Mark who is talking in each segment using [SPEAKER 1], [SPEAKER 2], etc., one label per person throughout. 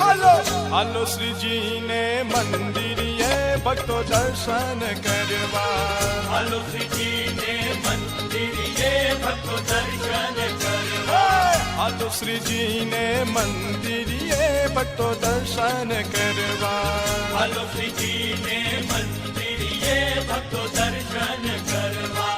[SPEAKER 1] હાલો હાલો શ્રીજીને મંદિરે ભક્તો દર્શન કરવા.
[SPEAKER 2] હાલો શ્રીજીને મંદિરે ભક્તો દર્શન કરવા.
[SPEAKER 1] હાલો શ્રીજીને મંદિરે ભક્તો દર્શન કરવા.
[SPEAKER 2] હાલો શ્રીજીને મંદિરે ભક્તો દર્શન કરવા.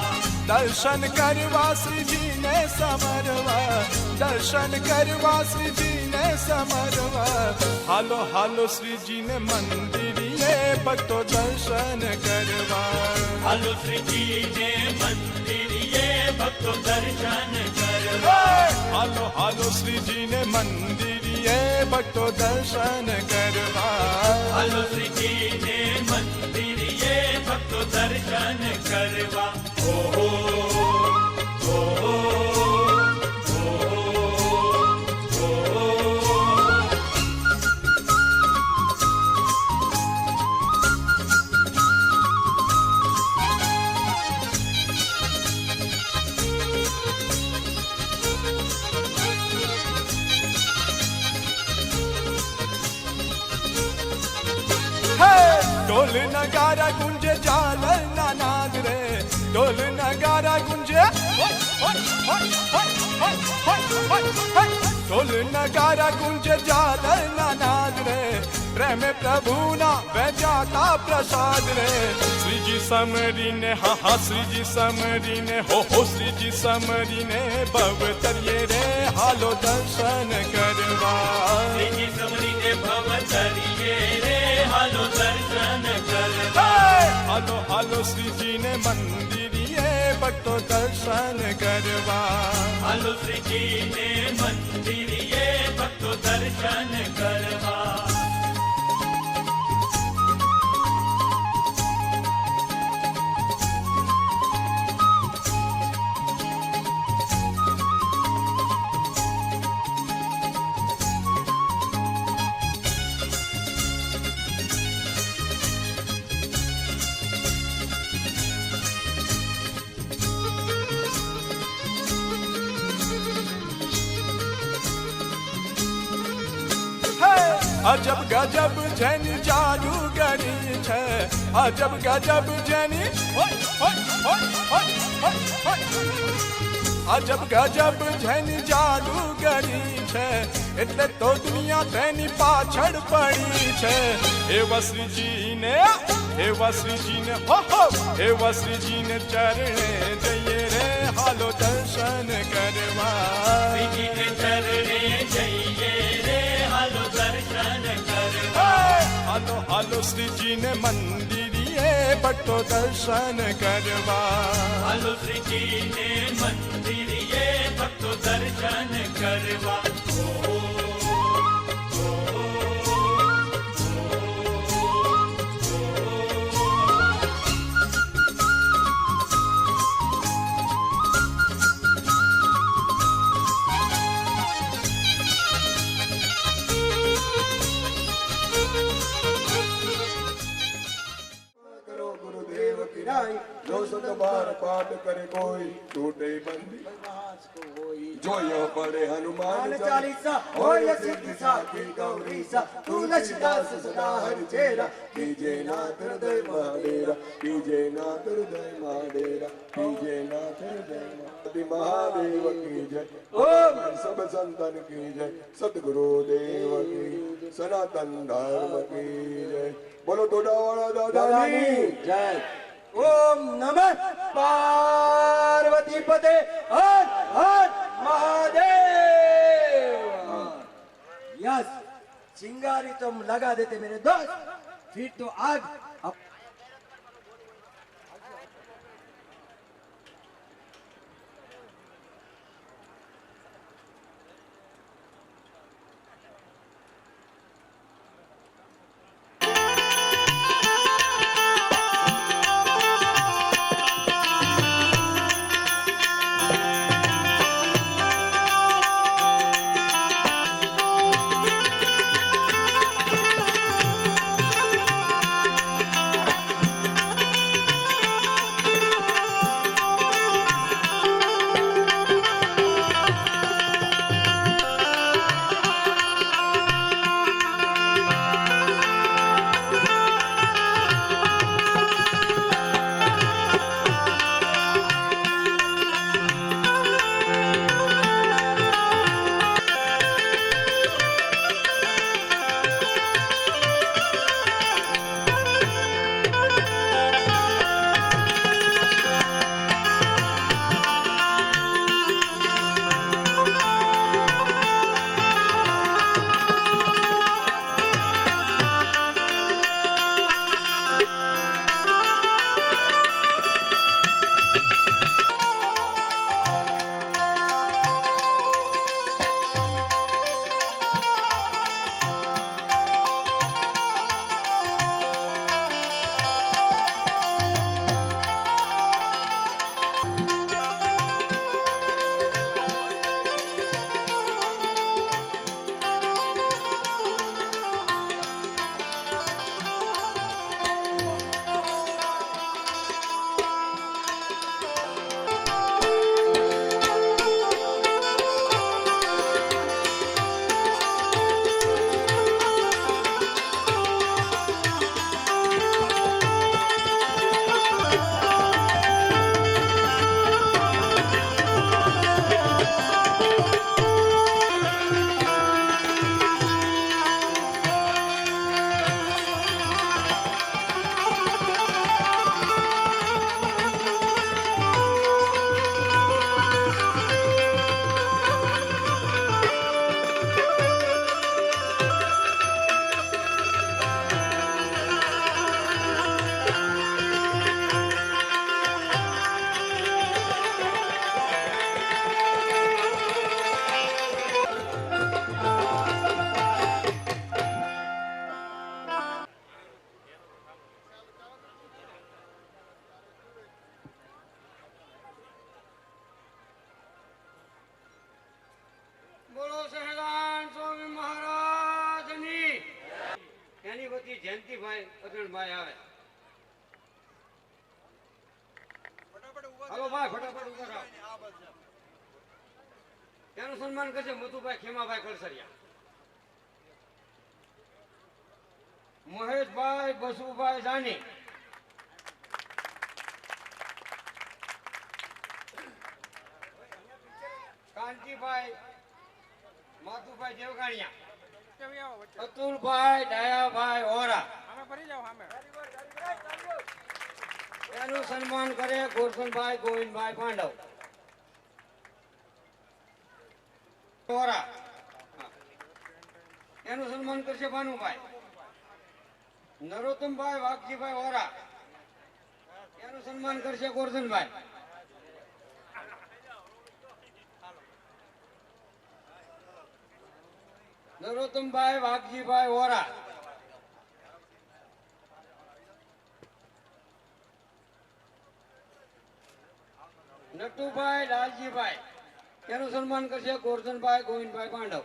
[SPEAKER 1] દર્શન કરવા શ્રીજીને સમરવા. દર્શન કરવા શ્રીજીને સમરવા. હાલો હાલો શ્રીજીને મંદિરે ભક્તો દર્શન કરવા.
[SPEAKER 2] હાલો શ્રીજીને મંદિરે ભક્તો દર્શન કરવા.
[SPEAKER 1] હાલો હાલો શ્રીજીને મંદિરે ભક્તો દર્શન કરવા.
[SPEAKER 2] હાલો શ્રીજીને મંદિરે ભક્તો દર્શન કરવા. ઓહો ઓહો
[SPEAKER 1] ઢોલ નગારા ગુંજે ઝાલરના નાદ રે. ઢોલ નગારા ગુંજે ઢોલ નગારા ગુંજે ઝાલરના નાદ રે. પ્રેમે પ્રભુના વેચાતા પ્રસાદ રે. શ્રીજી સમરીને હા હા શ્રીજી સમરીને હો શ્રીજી સમરીને ભવતરીએ રે હાલો દર્શન કરવા.
[SPEAKER 2] શ્રીજી સમરીને ભવતરીએ રે હાલો દર્શન કરવા.
[SPEAKER 1] હાલો હાલો શ્રીજીને મંદિરે ભક્તો દર્શન કરવા.
[SPEAKER 2] હાલો શ્રીજીને મંદિરે ભક્તો દર્શન કરવા.
[SPEAKER 1] અજબ ગજબ જેની જાદુગરી છે. અજબ ગજબ જેની અજબ ગજબ જેની જાદુગરી છે. એટલે તો દુનિયા તેની પાછળ પડી છે. એવા શ્રીજીને એવા શ્રીજીને હો એવા શ્રીજીને ચરણે જઈએ રે હાલો દર્શન કરવા.
[SPEAKER 2] શ્રીજીને ચરણે જઈએ રે હાલો દર્શન કરવા.
[SPEAKER 1] હાલો હાલો શ્રીજીને મંદિરે ભક્તો દર્શન કરવા.
[SPEAKER 2] હાલો શ્રીજીને મંદિરે ભક્તો દર્શન કરવા.
[SPEAKER 3] जो सत बार पाठ करे कोई टूटे बंदी जोयो पड़े हनुमान चालीसा होय सिद्धि साखी गौरी सा तुलसीदास सदा हरि चेरा कीजे नाथ हृदय महाडेरा कीजे नाथ हृदय महाडेरा कीजे नाथ हृदय महादेव की जय। ओम सब संतन की जय। सतगुरु देव की सनातन धर्म की जय। बोलो टोडावाड़ा दादा की जय। ओम नमः पार्वती पते हर हर महादेव।
[SPEAKER 4] यस चिंगारी तुम लगा देते मेरे दोस्त, फिर तो आग
[SPEAKER 5] શ્રીમતી જયંતિભાઈ અજણભાઈ આવે. હાલો ભાઈ ફટાફટ ઉભા થાઓ. તેનું સન્માન કરશે મધુભાઈ ખેમાભાઈ કળસરિયા. મહેશભાઈ બસુભાઈ જાની. કાંતિભાઈ માધુભાઈ દેવગાણિયા. અતુલભાઈ દયાભાઈ ઓરા. એનું સન્માન કરે ગોરધનભાઈ ગોવિંદભાઈ પાંડવ ઓરા. એનું સન્માન કરશે ભાનુભાઈ. નરોત્તમભાઈ વાઘજીભાઈ ઓરા. એનું સન્માન કરશે ગોરધનભાઈ. નરોત્તમભાઈ વાઘજીભાઈ ઓરા. નટુભાઈ લાલજીભાઈ. એનું સન્માન કરશે ગોરધનભાઈ ગોવિંદભાઈ પાંડવ.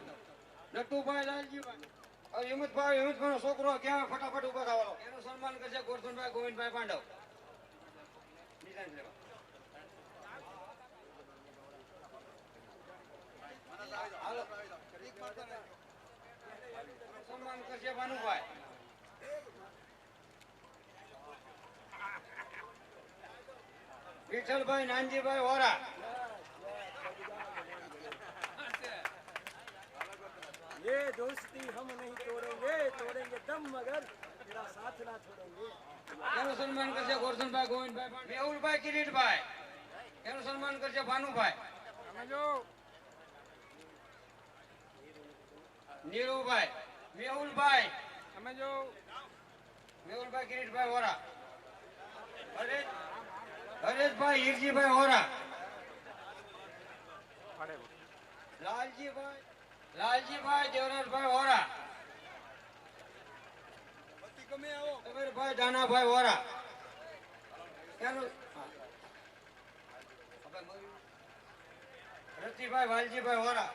[SPEAKER 5] નટુભાઈ લાલજીભાઈ. હિંમતભાઈનો છોકરો ક્યાં ફટાફટ ઉભા થવાનો. એનું સન્માન કરશે ગોરધનભાઈ ગોવિંદભાઈ પાંડવ. સન્માન કરશે ભાનુભાઈ. વિઠ્ઠલભાઈ નાનજીભાઈ ઓરા.
[SPEAKER 4] ये दोस्ती हम नहीं तोड़ेंगे, तोड़ेंगे दम मगर तेरा साथ ना छोड़ेंगे.
[SPEAKER 5] એનું સન્માન કરશે ગોરધનભાઈ ગોવિંદભાઈ પાંડવ. મેહુલભાઈ કિરીટભાઈ. એનું સન્માન કરશે ભાનુભાઈ. નીરુભાઈ. મેહુલભાઈ. મેહુલભાઈ કિરીટભાઈ ઓરા. હરેશભાઈ હીરજીભાઈ ઓરા. લાલજીભાઈ દેવરાજભાઈ ઓરા. કબીરભાઈ દાનાભાઈ ઓરા. એનું રતિભાઈ વાલજીભાઈ ઓરા.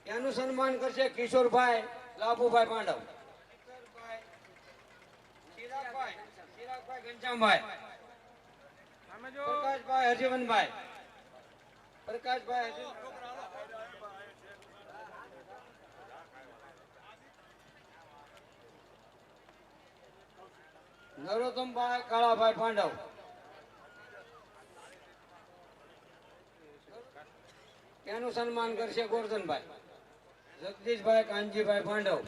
[SPEAKER 5] એનું સન્માન કરશે કિશોરભાઈ લાભુભાઈ પાંડવ. ચિરાગભાઈ ઘનશ્યામભાઈ. પ્રકાશભાઈ હરજીવનભાઈ. પ્રકાશભાઈ નરોત્તમભાઈ કાળાભાઈ પાંડવ. એનું સન્માન કરશે ગોરધનભાઈ. જગદીશભાઈ કાનજીભાઈ પાંડવ.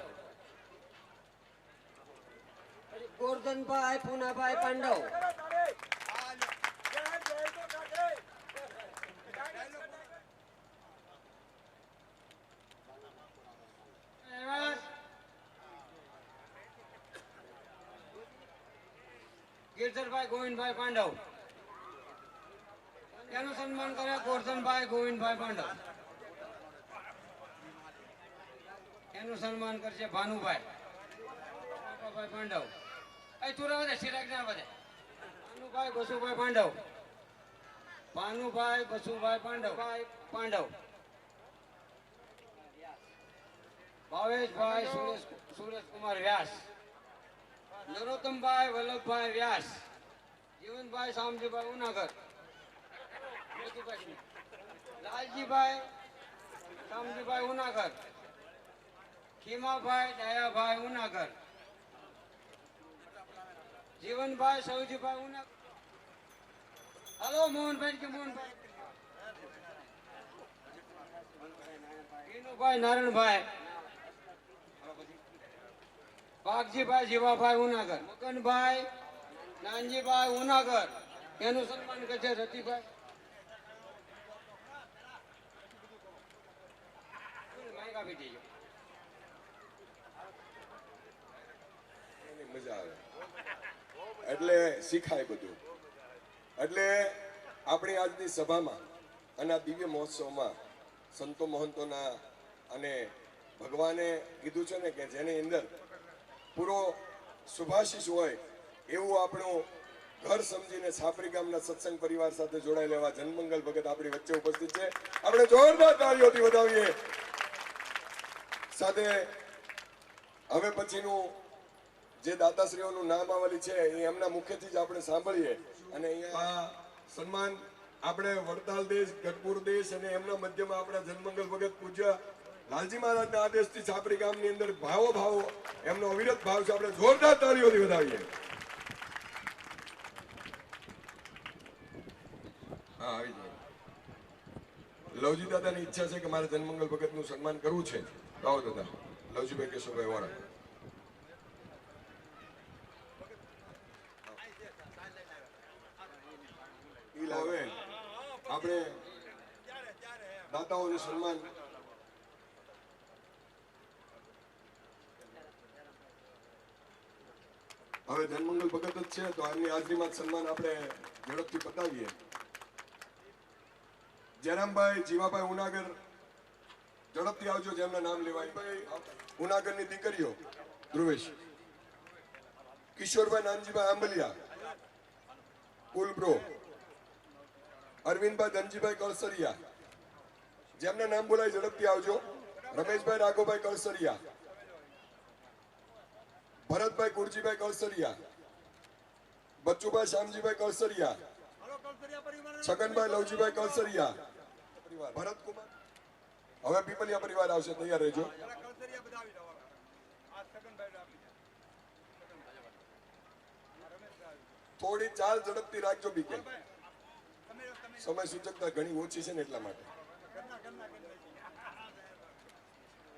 [SPEAKER 6] ગોરધનભાઈ પૂનાભાઈ પાંડવ.
[SPEAKER 5] ગિરધરભાઈ ગોવિંદભાઈ પાંડવ. એનું સન્માન કરે ગોરધનભાઈ ગોવિંદભાઈ પાંડવ. એનું સન્માન કરશે ભાનુભાઈ પાંડવ. ભાનુભાઈ બસુભાઈ પાંડવ. ભાનુભાઈ બસુભાઈ પાંડવ. પાંડવ. ભાવેશભાઈ સુરેશકુમાર વ્યાસ. નરોત્તમભાઈ વલ્લભભાઈ વ્યાસ. જીવનભાઈ શામજીભાઈ ઉનાગર. લાલજીભાઈ શામજીભાઈ ઉનાગર. ખીમાભાઈ દયાભાઈ ઉનાગર. જીવનભાઈ સૌજીભાઈ ઉનાગર. હલો મોહનભાઈ કે મોહનભાઈ. વિનુભાઈ નારણભાઈ. વાઘજીભાઈ જીવાભાઈ ઉનાગર. મકનભાઈ નાનજીભાઈ ઉનાગર. એનું સન્માન કરશે રતિભાઈ.
[SPEAKER 3] મજા આવે એટલે શીખાય બધું. એટલે આપણી આજની સભામાં અને આ દિવ્ય મહોત્સવમાં સંતો મહંતોના અને ભગવાને કીધું છે ને કે જેની અંદર પૂરો શુભાશીષ હોય એવું આપણું ઘર સમજીને છાપરી ગામના સત્સંગ પરિવાર સાથે જોડાયેલા એવા જનમંગલ ભગત આપણી વચ્ચે ઉપસ્થિત છે. આપણે જોરદાર તાળીઓથી વધાવીએ. સાથે હવે પછીનું જે દાતાશ્રીઓનું નામ આવેલી છે એ એમના મુખેથી જ આપણે સાંભળીએ અને અહીંયા સન્માન આપણે વડતાલ દેશ ગઢપુર દેશ અને એમના મધ્યમાં આપણા જનમંગલ ભગત પૂજ્ય લાલજી મહારાજના આદેશથી છાપરી ગામની અંદર ભાવો એમનો અવિરત ભાવ છે. આપણે જોરદાર તાળીઓથી વધાવીએ. હા, આવી જાય. લવજી દાદાની ઈચ્છા છે કે મારે જનમંગલ ભગતનું સન્માન કરવું છે. આવો દાદા. લવજીભાઈ કેશવભાઈ વાળા. હવે આપણે દાતાઓને સન્માન હવે જનમંગલ ભગત જ છે તો એમની હાજરીમાં સન્માન આપણે ઝડપથી પતાવીએ. જયરામભાઈ જીવાભાઈ ઉનાગર ઝડપથી આવજો જેમના નામ લેવાય. ભાઈ ઉનાગરની દીકરીઓ ધ્રુવેશ, કિશોરભાઈ નાનજીભાઈ આંબલિયા, કુલબ્રો, અરવિંદભાઈ ધનજીભાઈ કળસરિયા, જેમના નામ બોલાય ઝડપથી આવજો. રમેશભાઈ રાઘોભાઈ કળસરિયા, ભરતભાઈ કુરજીભાઈ કળસરિયા, બચ્ચુભાઈ શ્યામજીભાઈ કળસરિયા, છગનભાઈ લવજીભાઈ કળસરિયા, ભરતકુમાર. હવે પીપલિયા પરિવાર આવશે, તૈયાર રહેજો. થોડી ચાલ ઝડપથી રાખજો. બીકે સમય સૂચકતા ઘણી ઓછી છે ને એટલા માટે.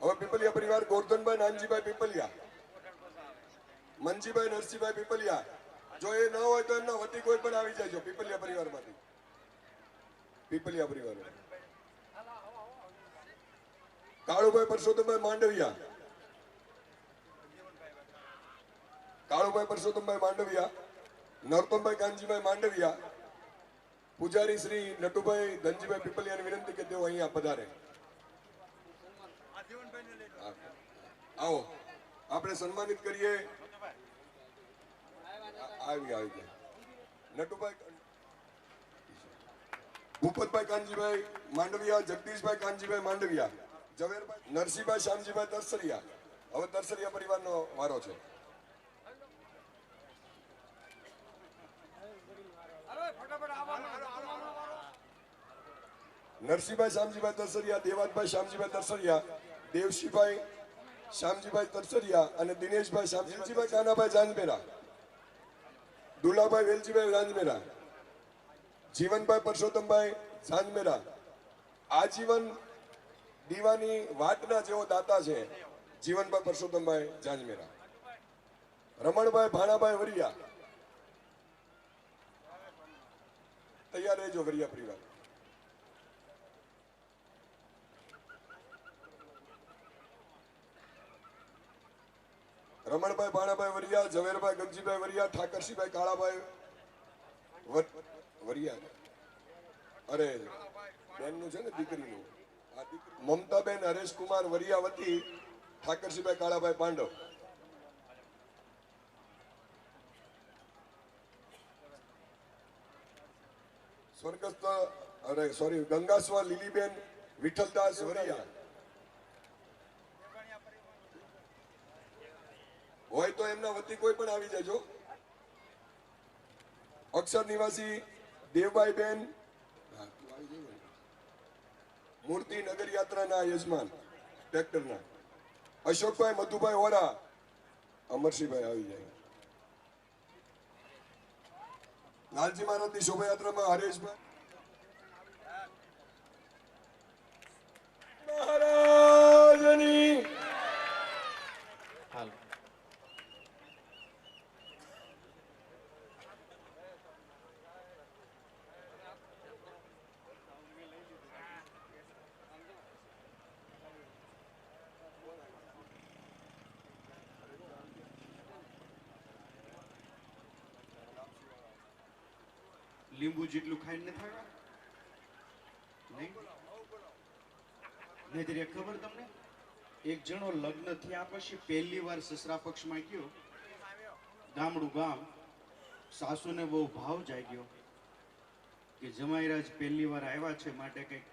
[SPEAKER 3] હવે પીપલિયા પરિવાર ગોરધનભાઈ નાનજીભાઈ પીપલિયા, મનજીભાઈ નરસિંહભાઈ પીપલિયા. જો એ ન હોય તો એમના વતી કોઈ પણ આવી જાય પીપલિયા પરિવારમાંથી. પીપલિયા પરિવાર કાળુભાઈ પરસોત્તમભાઈ માંડવિયા, કાળુભાઈ પરસોત્તમભાઈ માંડવિયા, નરોત્તમભાઈ કાનજીભાઈ માંડવિયા, પૂજારી શ્રી નટુભાઈ ધનજીભાઈ પીપલિયાની વિનંતી કે તેઓ અહીંયા પધારે. આવો આપણે સન્માનિત કરીએ. આવી ગયા નટુભાઈ, ભૂપતભાઈ કાનજીભાઈ માંડવિયા, જગદીશભાઈ કાનજીભાઈ માંડવિયા, ઝવેરભાઈ નરસિંહભાઈ શ્યામજીભાઈ તરસરિયા. હવે તરસરિયા પરિવારનો વારો છે. નરસિંહભાઈ શ્યામજીભાઈ તરસરિયા, દેવાતભાઈ શ્યામજીભાઈ તરસરિયા, દેવશીભાઈ શ્યામજીભાઈ તરસરિયા અને દિનેશભાઈ શ્યામજીભાઈ કાનાભાઈ જાંજમેરા, દુલાભાઈ વેલજીભાઈ જાંજમેરા, જીવનભાઈ પરસોત્તમભાઈ જાંજમેરા. આજીવન દીવાની વાટના જેવો દાતા છે જીવનભાઈ પરસોત્તમભાઈ જાંજમેરા. રમણભાઈ ભાણાભાઈ વરિયા, તૈયાર રહેજો વરિયા પરિવાર. રમણભાઈ ભાણાભાઈ વરિયા, ઝવેરભાઈ ગગજીભાઈ વરિયા, ઠાકરસિંહભાઈ કાળાભાઈ વરિયા. અરે બેનનું છે ને દીકરીનું. મમતાબેન હરેશકુમાર વરિયાવતી, ઠાકરસિંહભાઈ કાળાભાઈ પાંડવ. સ્વર્ગસ્થ ગંગાસ્વા લીલીબેન વિઠ્ઠલદાસ વરિયા. હોય તો એમના વતી કોઈ પણ આવી જજો. અક્ષર નિવાસી દેવભાઈ બેન, મૂર્તિ નગર યાત્રાના યજમાન ટ્રેક્ટરના. અશોકભાઈ મધુભાઈ ઓરા, અમરસિંહભાઈ આવી જાય. લાલજી મહારાજની શોભાયાત્રામાં હરેશભાઈ મહારાજની.
[SPEAKER 7] લીંબુ જેટલું ખાઈને નથી આવ્યા નહીં. નહીતર એક ખબર તમને, એક જણો લગ્ન થયા પછી પહેલી વાર સસરા પક્ષમાં ગયો, ગામડું ગામ, સાસુને બહુ ભાવ જાગ્યો કે જમાઈરાજ પહેલી વાર આવ્યા છે માટે કંઈક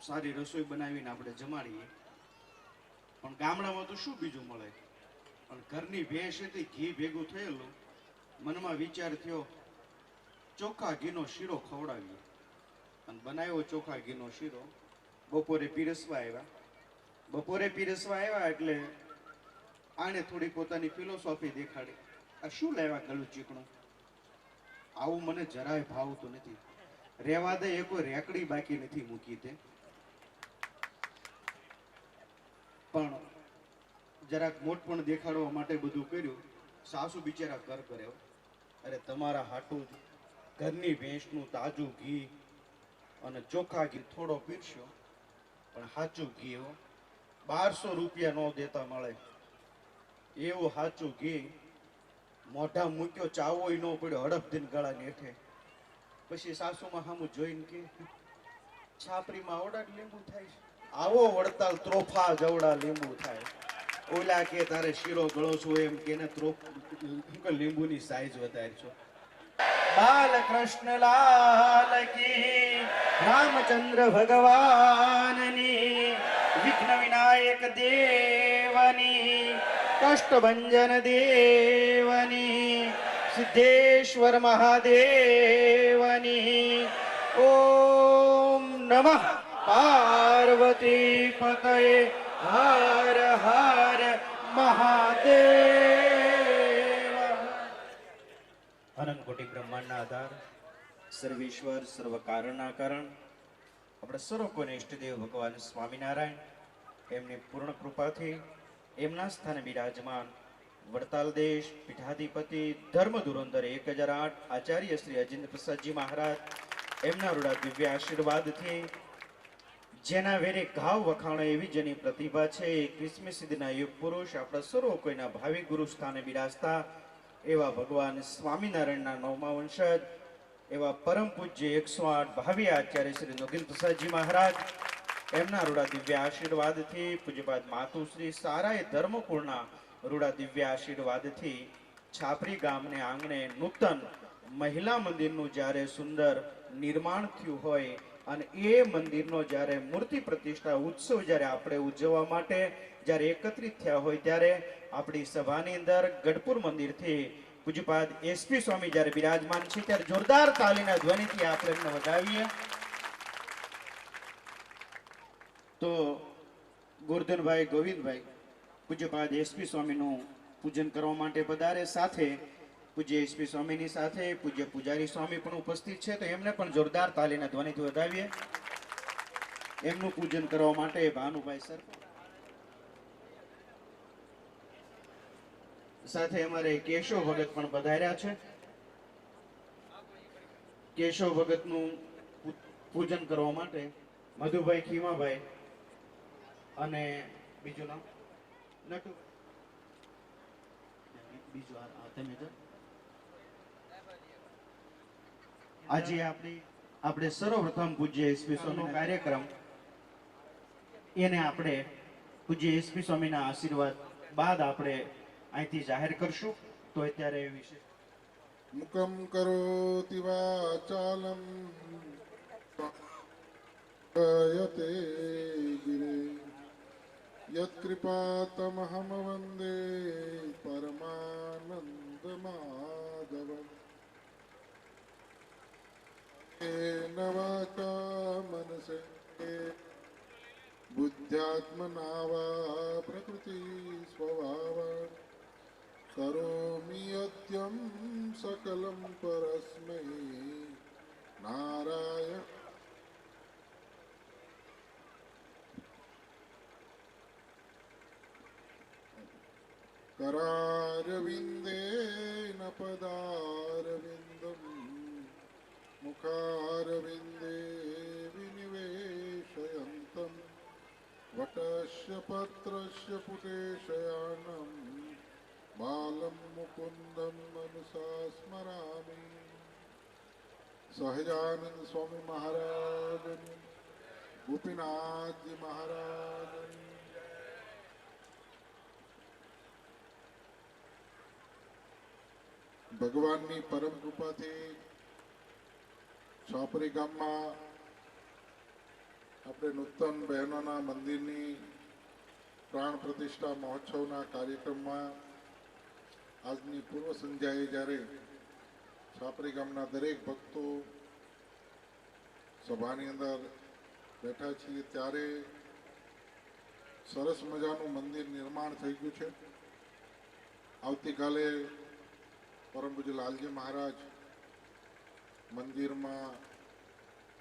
[SPEAKER 7] સારી રસોઈ બનાવીને આપણે જમાડીએ. પણ ગામડામાં તો શું બીજું મળે, પણ ઘરની ભેંસ હતી, ઘી ભેગું થયેલું. મનમાં વિચાર થયો ચોખા ઘીનો શીરો ખવડાવીએ, અને બનાવ્યો ચોખા ઘીનો શીરો. બપોરે પીરસવા આવ્યા એટલે આને થોડી પોતાની ફિલોસોફી દેખાડી. આ શું લાવ્યા ગળું ચીકણું? આવું મને જરાય ભાવતું નથી. રેવા દે, એ કોઈ રેકડી બાકી નથી મૂકી તે. પણ જરાક મોટપણ દેખાડવા માટે બધું કર્યું. સાસુ બિચારા કર કરે. અરે તમારા હાટું ઘરની ભેંસનું તાજું ઘી અને ચોખા ઘી થોડો પીરસ્યો, પણ સાચું ઘી 1200 રૂપિયા નો દેતા મળે એવું સાચું ઘી. મોઢા મૂક્યો, ચાવોય ન પડ્યો, હડપ દિન ગળા નેઠે. પછી સાસુમાં સામું જોઈને કે છાપરીમાં આવડા લીંબુ થાય છે, આવો વડતાલ ત્રોફા જવડા લીંબુ થાય. ઓલા કે તારે શીરો ગળો છો એમ કે લીંબુની સાઈઝ વધારે છો. બાલકૃષ્ણ લાલ કી, રામચંદ્ર ભગવાનની, વિઘ્ન વિનાયક દેવની, કષ્ટભંજન દેવની, સિદ્ધેશ્વર મહાદેવની. ઓમ નમઃ પાર્વતી પતયે, હર હર મહાદેવ. અનંત કોટી બ્રહ્માંડના આધાર, સર્વેશ્વર સર્વ કારણના કારણ, આપણે સર્વ કોઈને ઇષ્ટદેવ ભગવાન સ્વામિનારાયણ, એમની પૂર્ણ કૃપાથી એમના સ્થાને બિરાજમાન વડતાલ દેશ પીઠાધિપતિ ધર્મ ધુરંધર 1008 આચાર્ય શ્રી અજેન્દ્ર પ્રસાદજી મહારાજ, એમના રૂડા દિવ્ય આશીર્વાદથી જેના વેરે ઘાવ વખાણે એવી જેની પ્રતિભા છે, 21મી સિદ્ધિના યુગ પુરુષ, આપણા સર્વ કોઈના ભાવિ ગુરુ સ્થાને બિરાજતા એવા ભગવાન સ્વામિનારાયણના 9મા વંશજ, એવા પરમ પૂજ્ય 108 ભાવિ આચાર્ય શ્રી નોગેન્દ્ર પ્રસાદજી મહારાજ, એમના રૂડા દિવ્ય આશીર્વાદથી પૂજ્યપાદ માતુશ્રી સારાએ ધર્મકુળના રૂડા દિવ્ય આશીર્વાદથી છાપરી ગામને આંગણે નૂતન મહિલા મંદિરનું જ્યારે સુંદર નિર્માણ થયું હોય અને એ મંદિરનો જ્યારે મૂર્તિ પ્રતિષ્ઠા ઉત્સવ જ્યારે આપણે ઉજવવા માટે જ્યારે એકત્રિત થયા હોય ત્યારે આપણી સભાની અંદર ગઢપુર મંદિરથી પૂજ્યપાદ એસપી સ્વામી જ્યારે બિરાજમાન છે ત્યારે જોરદાર તાલીના ધ્વનિથી આપણે એમને વધાવીએ. તો ગોરધનભાઈ ગોવિંદભાઈ પૂજ્યપાદ એસપી સ્વામીનું પૂજન કરવા માટે પધારે. સાથે પૂજ્ય એસપી સ્વામીની સાથે પૂજ્ય પૂજારી સ્વામી પણ ઉપસ્થિત છે, તો એમને પણ જોરદાર તાલીના ધ્વનિથી વધાવીએ. એમનું પૂજન કરવા માટે ભાનુભાઈ સર સાથે અમારે કેશવ ભગત પણ પધાર્યા છે. કેશવ ભગતનું પૂજન કરવા માટે મધુભાઈ ખીમાભાઈ અને બીજું નામ નટુ, બીજું તમે તો આજે આપણે સર્વપ્રથમ પૂજ્ય એસપી સ્વામીનો કાર્યક્રમ એને આપણે પૂજ્ય એસપી સ્વામીના આશીર્વાદ બાદ આપણે અહીંથી જાહેર કરશું. તો અત્યારે એ વિશે
[SPEAKER 8] મુકમ કરોતિ વાચાલમ કયતે ગિરે યત્કૃપાતમહમ વંદે પરમાનંદ માધવમ. નવાચા મનસે બુદ્ધ્યાત્મના વા પ્રકૃતિ સ્વભાવ કરોમિ યત્યં સકલં પરસ્મૈ નારાયણ. करारविन्देन पदारविन्दं मुखारविन्दे विनिवेशयन्तं वटस्य पत्रस्य पुटेशयानं बालं मुकुन्दं मनसा स्मरामि. सहजानंद स्वामी महाराज, गोपीनाथ जी महाराज, ભગવાનની પરમ કૃપાથી છાપરી ગામમાં આપણે નૂતન બહેનોના મંદિરની પ્રાણ પ્રતિષ્ઠા મહોત્સવના કાર્યક્રમમાં આજની પૂર્વ સંધ્યાએ જ્યારે છાપરી ગામના દરેક ભક્તો સભાની અંદર બેઠા છીએ ત્યારે સરસ મજાનું મંદિર નિર્માણ થઈ ગયું છે. આવતીકાલે પરમ પૂજ્ય લાલજી મહારાજ મંદિરમાં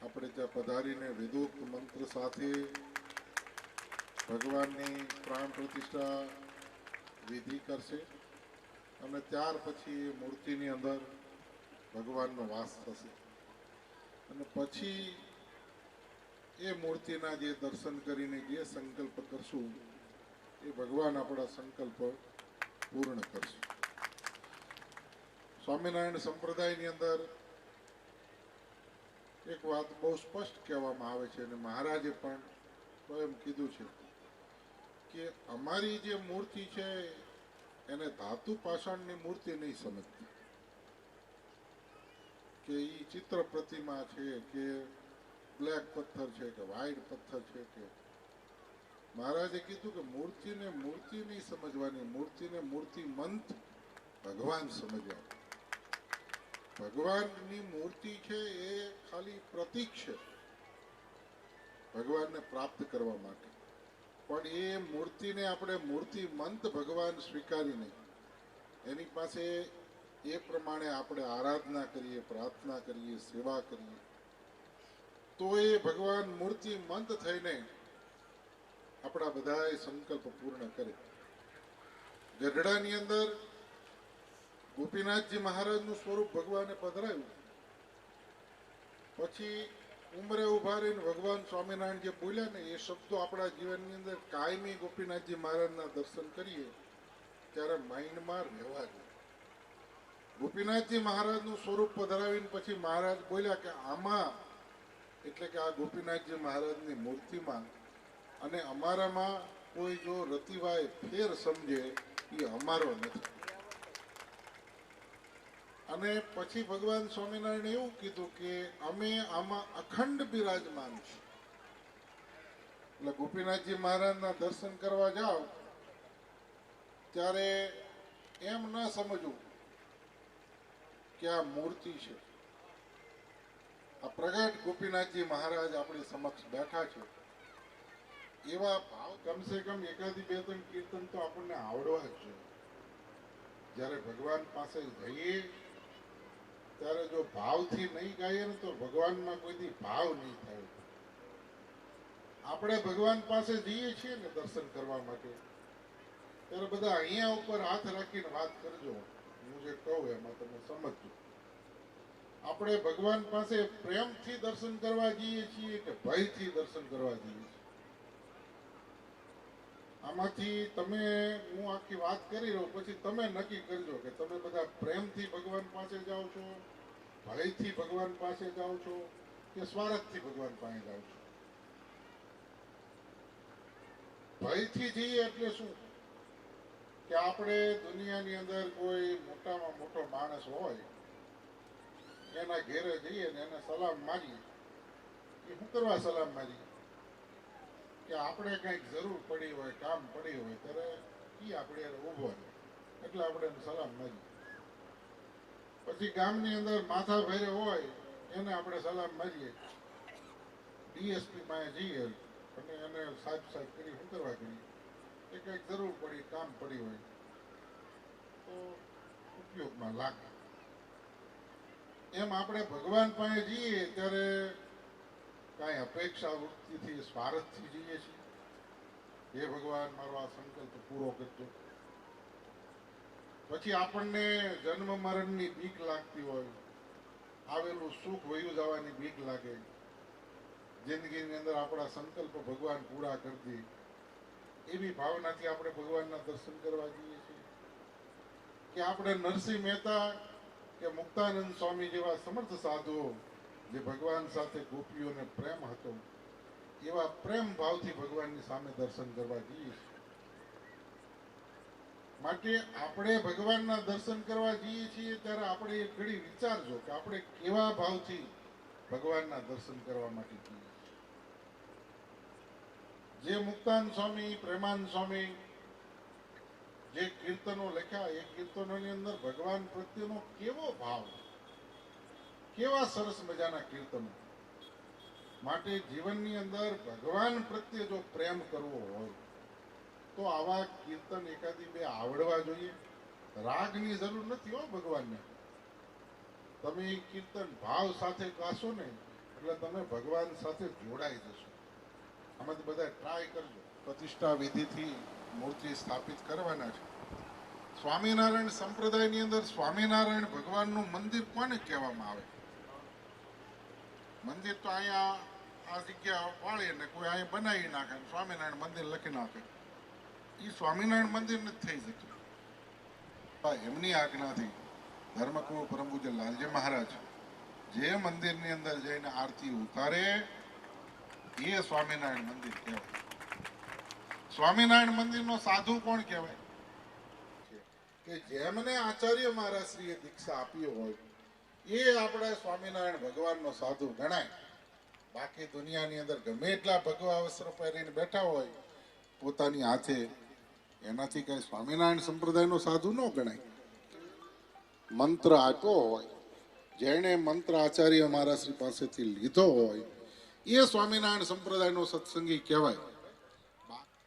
[SPEAKER 8] આપણે ત્યાં પધારીને વિદુક્ત મંત્ર સાથે ભગવાનની પ્રાણ પ્રતિષ્ઠા વિધિ કરશે અને ત્યાર પછી એ મૂર્તિની અંદર ભગવાનનો વાસ થશે અને પછી એ મૂર્તિના જે દર્શન કરીને જે સંકલ્પ કરશું એ ભગવાન આપણા સંકલ્પ પૂર્ણ કરશે. સ્વામિનારાયણ સંપ્રદાયની અંદર એક વાત બહુ સ્પષ્ટ કહેવામાં આવે છે અને મહારાજે પણ સ્વયં કીધું છે કે અમારી જે મૂર્તિ છે એને ધાતુ પાષાણની મૂર્તિ નહીં સમજતી, કે એ ચિત્ર પ્રતિમા છે કે બ્લેક પથ્થર છે કે વ્હાઈટ પથ્થર છે કે મહારાજે કીધું કે મૂર્તિને મૂર્તિ નહીં સમજવાની, મૂર્તિને મૂર્તિમંત ભગવાન સમજવા. ભગવાનની મૂર્તિ છે એ ખાલી પ્રતીક છે ભગવાનને પ્રાપ્ત કરવા માટે, પણ એ મૂર્તિને આપણે મૂર્તિમંત ભગવાન સ્વીકારીને એની પાસે એ પ્રમાણે આપણે આરાધના કરીએ, પ્રાર્થના કરીએ, સેવા કરીએ તો એ ભગવાન મૂર્તિમંત થઈને આપણા બધાએ સંકલ્પ પૂર્ણ કરે. ગઢડાની અંદર ગોપીનાથજી મહારાજનું સ્વરૂપ ભગવાને પધરાવ્યું, પછી ઉંમરે ઉભા રહીને ભગવાન સ્વામિનારાયણ જે બોલ્યા ને એ શબ્દો આપણા જીવનની અંદર કાયમી ગોપીનાથજી મહારાજના દર્શન કરીએ ત્યારે માઇન્ડમાં રહેવા જોઈએ. ગોપીનાથજી મહારાજનું સ્વરૂપ પધરાવીને પછી મહારાજ બોલ્યા કે આમાં એટલે કે આ ગોપીનાથજી મહારાજની મૂર્તિમાં અને અમારામાં કોઈ જો રતિવાય ફેર સમજે એ અમારો નથી. અને પછી ભગવાન સ્વામિનારાયણ એવું કીધું કે અમે આમાં અખંડ બિરાજમાન છીએ. એટલે ગોપીનાથજી મહારાજના દર્શન કરવા જાઓ ત્યારે એમ ન સમજવું કે આ મૂર્તિ છે. આ પ્રગટ ગોપીનાથજી મહારાજ આપણી સમક્ષ બેઠા છે એવા ભાવ કમસે કમ એકાદી બે ત્રણ કીર્તન તો આપણને આવડવા જ જોઈએ. જ્યારે ભગવાન પાસે જઈએ ત્યારે જો ભાવથી નહીં ગાઈએ ને તો ભગવાનમાં કોઈથી ભાવ નહીં થાય. આપણે ભગવાન પાસે જઈએ છીએ ને દર્શન કરવા માટે ત્યારે બધા અહીંયા ઉપર હાથ રાખીને વાત કરજો, હું જે કહું એમાં તમે સમજજો. આપણે ભગવાન પાસે પ્રેમથી દર્શન કરવા જઈએ છીએ કે ભયથી દર્શન કરવા જઈએ છીએ? આમાંથી તમે હું આખી વાત કરી રહ્યો પછી તમે નક્કી કરજો કે તમે બધા પ્રેમથી ભગવાન પાસે જાઓ છો, ભયથી ભગવાન પાસે જાઓ છો કે સ્વાર્થથી ભગવાન પાસે જાઓ છો. ભયથી જઈએ એટલે શું કે આપણે દુનિયાની અંદર કોઈ મોટામાં મોટો માણસ હોય એના ઘેરે જઈએ ને એને સલામ મારીએ. એ શું કરવા સલામ મારીએ? કે આપણે કંઈક જરૂર પડી હોય, કામ પડી હોય ત્યારે એ આપણે ઊભો રહે એટલે આપણે એને સલામ મારીએ. પછી ગામની અંદર માથા ભેરે હોય એને આપણે સલામ મારીએ. ડીએસપી પાસે જઈએ અને એને સાહેબ સાહેબ કરી શું કરવા કરીએ? એ કંઈક જરૂર પડી, કામ પડી હોય તો ઉપયોગમાં લાગે. એમ આપણે ભગવાન પાસે જઈએ ત્યારે કાંઈ અપેક્ષા વૃત્તિથી, સ્વાર્થથી જઈએ છીએ. હે ભગવાન મારો આ સંકલ્પ પૂરો કરજો. પછી આપણને જન્મ મરણની બીક લાગતી હોય, આવેલું સુખ વયું જવાની બીક લાગે, જિંદગીની અંદર આપણા સંકલ્પ ભગવાન પૂરા કરી દે એવી ભાવનાથી આપણે ભગવાનના દર્શન કરવા જઈએ છીએ. કે આપણે નરસિંહ મહેતા કે મુક્તાનંદ સ્વામી જેવા સમર્થ સાધુઓ જે ભગવાન સાથે ગોપીઓને પ્રેમ હતો એવા પ્રેમ ભાવથી ભગવાનની સામે દર્શન કરવા જઈએ છીએ. માટે આપણે ભગવાનના દર્શન કરવા જઈએ છીએ ત્યારે આપણે એક ઘડી વિચારજો કે આપણે કેવા ભાવથી ભગવાનના દર્શન કરવા માટે જઈએ છીએ. જે મુક્તાન સ્વામી, પ્રેમાનંદ સ્વામી જે કીર્તનો લખ્યા એ કીર્તનોની અંદર ભગવાન પ્રત્યેનો કેવો ભાવ, કેવા સરસ મજાના કીર્તનો. માટે જીવનની અંદર ભગવાન પ્રત્યે જો પ્રેમ કરવો હોય તો આવા કીર્તન એકાદી બે આવડવા જોઈએ. રાગની જરૂર નથી હો ભગવાનને. તમે એ કીર્તન ભાવ સાથે ગાશો ને એટલે તમે ભગવાન સાથે જોડાઈ જશો. આમાંથી બધા ટ્રાય કરજો. પ્રતિષ્ઠા વિધિથી મૂર્તિ સ્થાપિત કરવાના છે. સ્વામિનારાયણ સંપ્રદાયની અંદર સ્વામિનારાયણ ભગવાનનું મંદિર કોને કહેવામાં આવે? મંદિર તો અહીંયા આ જગ્યા વાળી ને કોઈ અહીંયા બનાવી નાખે, સ્વામિનારાયણ મંદિર લખી નાખે. એ સ્વામિનારાયણ મંદિર નથી થઈ શકતું. એમની આજ્ઞાથી ધર્મકુળ પરમ પૂજ્ય લાલજી મહારાજ જે મંદિરની અંદર જઈને આરતી ઉતારે એ સ્વામિનારાયણ મંદિર કહેવાય. સ્વામિનારાયણ મંદિરનો સાધુ કોણ કહેવાય? કે જેમને આચાર્ય મહારાજશ્રીએ દીક્ષા આપી હોય એ આપણા સ્વામિનારાયણ ભગવાનનો સાધુ ગણાય. બાકી દુનિયાની અંદર ગમે એટલા ભગવા વસ્ત્ર પહેરીને બેઠા હોય પોતાની હાથે, એનાથી કઈ સ્વામિનારાયણ સંપ્રદાયનો સાધુ ન ગણાય. મંત્ર આપ્યો હોય, જેણે મંત્ર આચાર્ય મહારાજશ્રી પાસેથી લીધો હોય એ સ્વામિનારાયણ સંપ્રદાયનો સત્સંગી કહેવાય.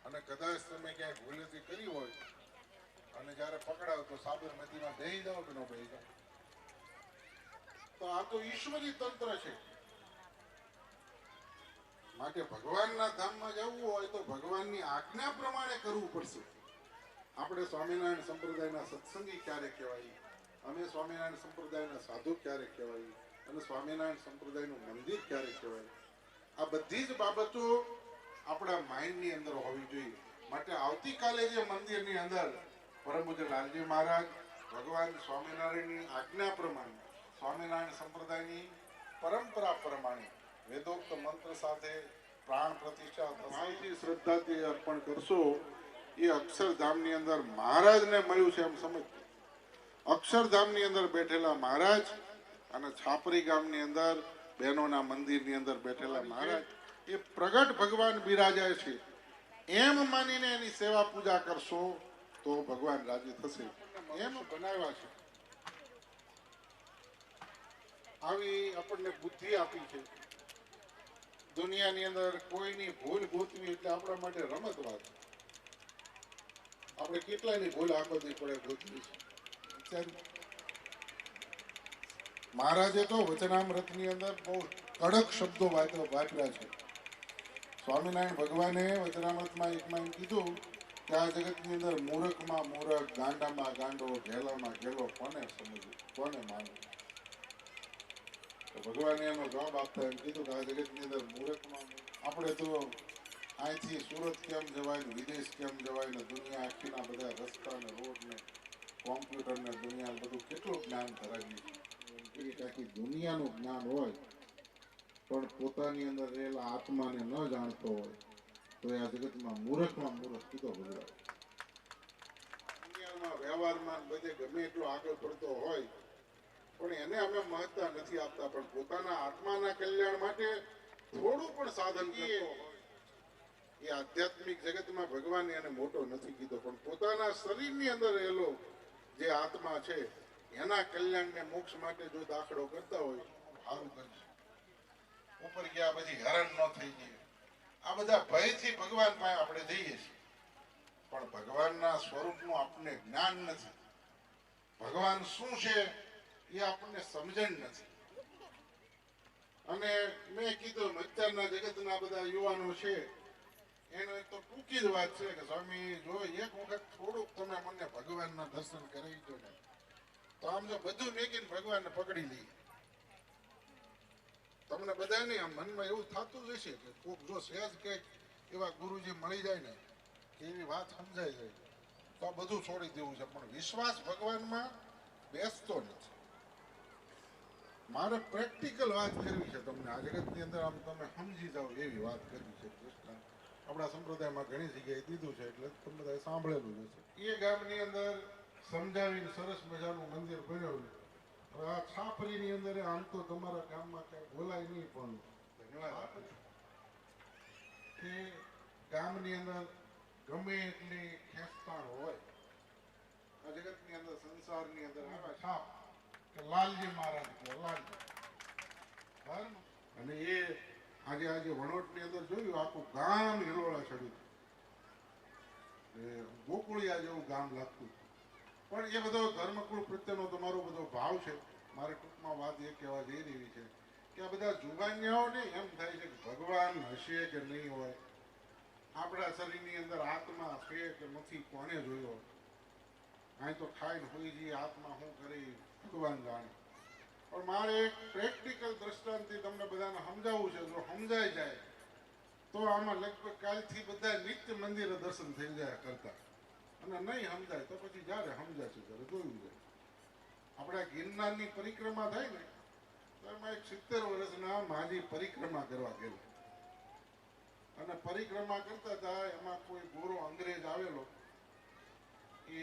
[SPEAKER 8] અને કદાચ તમે ક્યાંય ભૂલેથી કરી હોય અને જ્યારે પકડાવ તો સાબરમતીમાં બેહી જાઓ કે ન બેહી જાઓ, તો આ તો ઈશ્વરી તંત્ર છે. માટે ભગવાનના ધામમાં જવું હોય તો ભગવાનની આજ્ઞા પ્રમાણે કરવું પડશે. આપણે સ્વામિનારાયણ સંપ્રદાયના સત્સંગી ક્યારે કહેવાય, અમે સ્વામિનારાયણ સંપ્રદાયના સાધુ ક્યારે કહેવાય અને સ્વામિનારાયણ સંપ્રદાયનું મંદિર ક્યારે કહેવાય, આ બધી જ બાબતો આપણા માઇન્ડની અંદર હોવી જોઈએ. માટે આવતીકાલે જે મંદિરની અંદર પરમ પૂજ્ય લાલજી મહારાજ ભગવાન સ્વામિનારાયણની આજ્ઞા પ્રમાણે સ્વામિનારાયણ સંપ્રદાયની પરંપરા પ્રમાણે વેદોક્ત મંત્ર સાથે પ્રાણ પ્રતિષ્ઠા ભાવથી શ્રદ્ધાથી અર્પણ કરશો એ અક્ષરધામની અંદર મહારાજને મળ્યું છે એમ સમજ. અક્ષરધામની અંદર બેઠેલા મહારાજ અને છાપરી ગામની અંદર બહેનોના મંદિરની અંદર બેઠેલા મહારાજ એ પ્રગટ ભગવાન બિરાજાય છે એમ માનીને એની સેવા પૂજા કરશો તો ભગવાન રાજી થશે. એમ બનાવ્યા છે. આવી આપણને બુદ્ધિ આપી છે. દુનિયાની અંદર કોઈની ભૂલ ગોતવી એટલે આપણા માટે રમત વાત. આપણે કેટલાની ભૂલ આખો દી પડે ગોતવી છે. મહારાજે તો વચનામૃતની અંદર બહુ કડક શબ્દો વાપર્યા છે. સ્વામિનારાયણ ભગવાને વચનામૃતમાં એકમાં એમ કીધું કે આ જગતની અંદર મૂરખમાં મૂરખ, ગાંડામાં ગાંડો, ઘેલામાં ઘેલો કોને સમજવું, કોને માનવું? ભગવાને એનો જવાબ આપતા એમ કીધું કે આ જગતની અંદર મૂરખમાં આપણે તો અહીંથી સુરત કેમ જવાય ને વિદેશ કેમ જવાય ને દુનિયા આખીના બધા રસ્તા ને રોડ ને કોમ્પ્યુટર ને દુનિયા બધું કેટલું જ્ઞાન ધરાવ્યું છે. આખી દુનિયાનું જ્ઞાન હોય પણ પોતાની અંદર રહેલા આત્માને ન જાણતો હોય તો આ જગતમાં મૂરખમાં મૂરખ કીધો ભગવાન. દુનિયામાં વ્યવહારમાં બધે ગમે એટલો આગળ પડતો હોય પણ એને અમે મહત્તા નથી આપતા. પણ પોતાના આત્માના કલ્યાણ માટે થોડું પણ સાધન કરતો હોય એ આધ્યાત્મિક જગતમાં ભગવાને એને મોટો નથી કીધો. પણ પોતાના શરીરની અંદર રહેલો જે આત્મા છે એના કલ્યાણને મોક્ષ માટે જો દાખલો કરતા હોય સારું કરશે. ઉપર ગયા પછી હેરાન ન થઈ જઈએ. આ બધા ભયથી ભગવાન પાસે આપણે જઈએ છીએ પણ ભગવાનના સ્વરૂપનું આપણને જ્ઞાન નથી. ભગવાન શું છે એ આપણને સમજણ નથી. અને મેં કીધું અત્યારના જગતના બધા યુવાનો છે એનો તો ટૂંકી જ વાત છે કે સ્વામી જો એક વખત થોડુંક તમે મને ભગવાનના દર્શન કરાવી દો ને તો આમ જો બધું મેકીને ભગવાનને પકડી લઈએ. તમને બધાને આમ મનમાં એવું થતું જ હશે કે કોક જો સહેજ કંઈક એવા ગુરુજી મળી જાય ને એવી વાત સમજાઈ જાય તો આ બધું છોડી દેવું છે. પણ વિશ્વાસ ભગવાનમાં બેસતો નથી. મારે પ્રેક્ટિકલ વાત કરવી છે તમને. આ જગતની અંદર આમ તમે સમજી જાઓ એવી વાત કરવી છે. કૃષ્ણ આપણા સંપ્રદાયમાં ઘણી જગ્યાએ દીધું છે એટલે તમે બધાએ સાંભળેલું જ હશે. એ ગામની અંદર સમજાવીને સરસ મજાનું મંદિર બન્યું. હવે આ છાપરીની અંદર આમ તો તમારા ગામમાં કઈ બોલાય નહીં પણ ધન્યવાદ કે ગામની અંદર ગમે એટલી ખેંચતાણ હોય આ જગતની અંદર સંસારની અંદર આવ્યા સાપ કે લાલજી મહારાજ કે લાલજી ધર્મ અને એ આજે વણોટની અંદર જોયું આખું ગામ હિલોળા ચડ્યું ગોકુળિયા જેવું ગામ લાગતું પણ એ બધો ધર્મકુળ પ્રત્યેનો તમારો બધો ભાવ છે. મારે ટૂંકમાં વાત એ કહેવા જઈ રહી છે કે આ બધા જુગાન્યાઓને એમ થાય છે કે ભગવાન હશે કે નહીં હોય, આપણા શરીરની અંદર આત્મા છે કે નથી કોને જોયો, અહીં તો ખાઈને હોઈ જઈએ, આત્મા શું કરી ભગવાન જાણે. પણ મારે એક પ્રેક્ટિકલ દ્રષ્ટાંતથી તમને બધાને સમજાવવું છે. જો સમજાઈ જાય તો આમાં લગભગ કાલથી બધા નિત્ય મંદિરે દર્શન થઈ જાય કરતા, અને નહીં સમજાય તો પછી જ્યારે સમજાશે ત્યારે જોયું જાય. આપણે ગિરનારની પરિક્રમા થાય ને તો એમાં એક 70 વર્ષના માજી પરિક્રમા કરવા ગયેલા, અને પરિક્રમા કરતા હતા એમાં કોઈ ગોરો અંગ્રેજ આવેલો, એ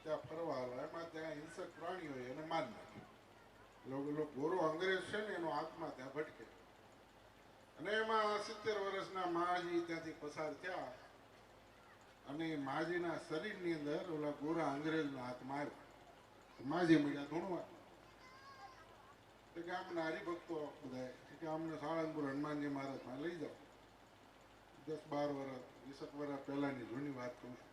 [SPEAKER 8] ત્યાં ફરવા આવ્યો, એમાં ત્યાં હિંસક પ્રાણીઓ એને મારી નાખ્યો. ગોરો અંગ્રેજ છે ને એનો આત્મા ત્યાં ભટકે, અને એમાં 70 વર્ષના માજી ત્યાંથી પસાર થયા, અને માજીના શરીરની અંદર ઓલા ગોરા અંગ્રેજનો આત્મા આવ્યો. માજી મળ્યા ધૂણવા, કે આમના હરિભક્તો બધા કે અમને સાળંગપુર હનુમાનજી મહારાજમાં લઈ જાઓ. 10-12 વર્ષ 20 વર્ષ પહેલાની જૂની વાત કહું છું.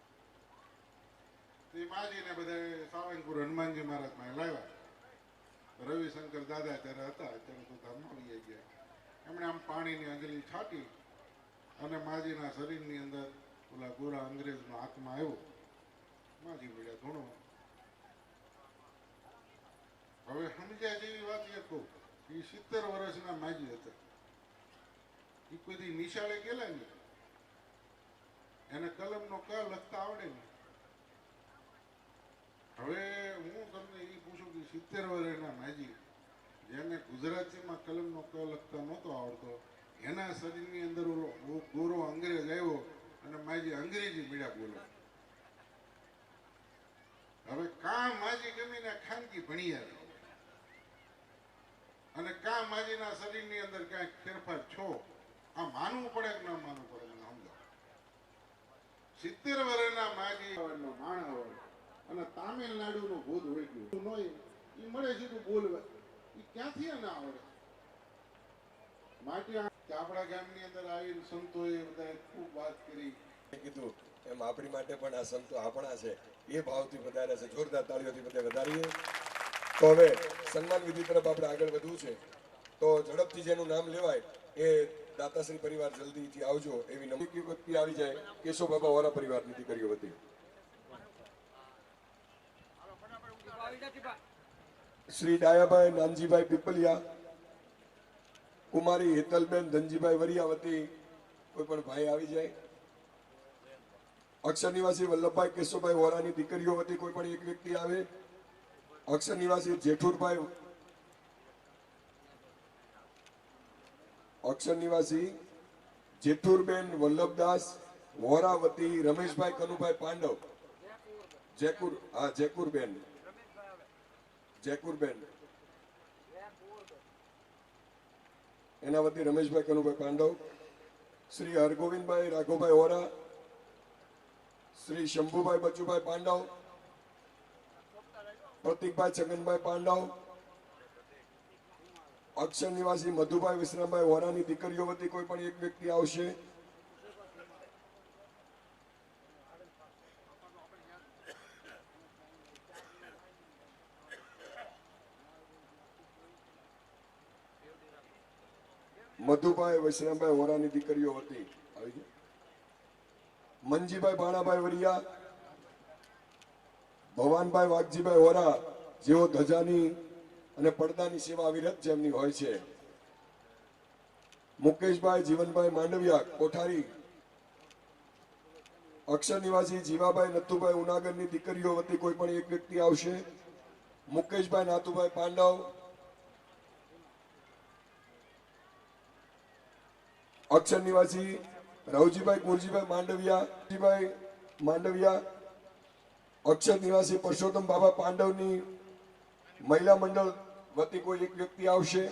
[SPEAKER 8] તે માજીને બધા સાળંગપુર હનુમાનજી મહારાજમાં લાવ્યા. રવિશંકર દાદા ત્યારે હતા, અત્યારે તો ધર્માવીએ ગયા. એમણે આમ પાણીની અંજલી છાંટી અને માજીના શરીરની અંદર ઓલા ગોરા અંગ્રેજનો આત્મા આવ્યો. માજી મળ્યા ધૂણવા. હવે સમજ્યા જેવી વાત એ કહું, એ 70 વર્ષના માજી હતા, એ કોઈ નિશાળે ગયેલા નહીં, એને કલમનો ક લખતા આવડે નહીં. હવે હું તમને એ પૂછું કે 70 વર્ષના માજી જેને ગુજરાતીમાં કલમનો ક લખતા નહોતો આવડતો, એના શરીરની અંદર ઓલો ગોરો અંગ્રેજ આવ્યો અને માજી અંગ્રેજી મીડિયા બોલે. હવે કાં માજી ગમીને ખાનગી ભણી આવે અને કાં માજીના શરીરની અંદર ક્યાંક ફેરફાર છો, આ માનવું પડે કે ના માનવું પડે મને સમજાવો. 70 વર્ષના માજી માણા હોય અને તામિલનાડુનું ભૂત હોય ગયું હોય, એ મળે સીધું બોલવા, એ ક્યાંથી એને આવડે? માટે આપણા ગામની અંદર આવીને સંતોએ બધા ખૂબ વાત કરી.
[SPEAKER 3] કીધું એમ આપણી માટે પણ આ સંતો આપણા છે, એ ભાવથી વધાર્યા છે. જોરદાર તાળીઓથી બધા વધારીએ. તો હવે સન્માન વિધિ તરફ આપણે આગળ વધવું છે, તો ઝડપથી જેનું નામ લેવાય એ દાતાશ્રી પરિવાર જલ્દીથી આવજો એવી નમ્ર વ્યક્તિ આવી જાય. કેશવ બાબા વોરા પરિવારની દીકરીઓ વતી શ્રી ડાયાભાઈ નાનજીભાઈ પીપલિયા, કુમારી હેતલબેન ધનજીભાઈ વરિયા વતી કોઈ પણ ભાઈ આવી જાય. અક્ષર નિવાસી વલ્લભભાઈ કેશવભાઈ વોરાની દીકરીઓ વતી કોઈ પણ એક વ્યક્તિ આવે. અક્ષર નિવાસી જેઠુરભાઈ, અક્ષર નિવાસી જેઠુરબેન વલ્લભદાસ વોરા વતી રમેશભાઈ કનુભાઈ પાંડવ, જેકુરબેન એના વતી રમેશભાઈ કનુભાઈ પાંડવ. શ્રી હરગોવિંદભાઈ રાઘોભાઈ વોરા, શ્રી શંભુભાઈ બચુભાઈ પાંડવ, પ્રતિકભાઈ છગનભાઈ પાંડવ. અક્ષર નિવાસી મધુભાઈ વિશ્રામભાઈ વોરાની દીકરીઓ વતી કોઈ પણ એક વ્યક્તિ આવશે. મધુભાઈ વિશ્રામભાઈ વોરાની દીકરીઓ વતી આવી ગયા. મંજીભાઈ ભાણાભાઈ વરિયા, ભવાનભાઈ વાઘજીભાઈ વોરા, જેઓ ધજાની અને પડદાની સેવા અવિરત જેમની હોય છે. મુકેશભાઈ જીવનભાઈ માંડવિયા કોઠારી. અક્ષર નિવાસી જીવાભાઈ નથુભાઈ ઉનાગરની દીકરીઓ વતી કોઈ પણ એક વ્યક્તિ આવશે. મુકેશભાઈ નાથુભાઈ પાંડવ, અક્ષર નિવાસી રાવજીભાઈ કુરજીભાઈ માંડવિયા, અક્ષર નિવાસી પરસોત્તમ બાબા પાંડવની મહિલા મંડળ વતી કોઈ એક વ્યક્તિ આવશે.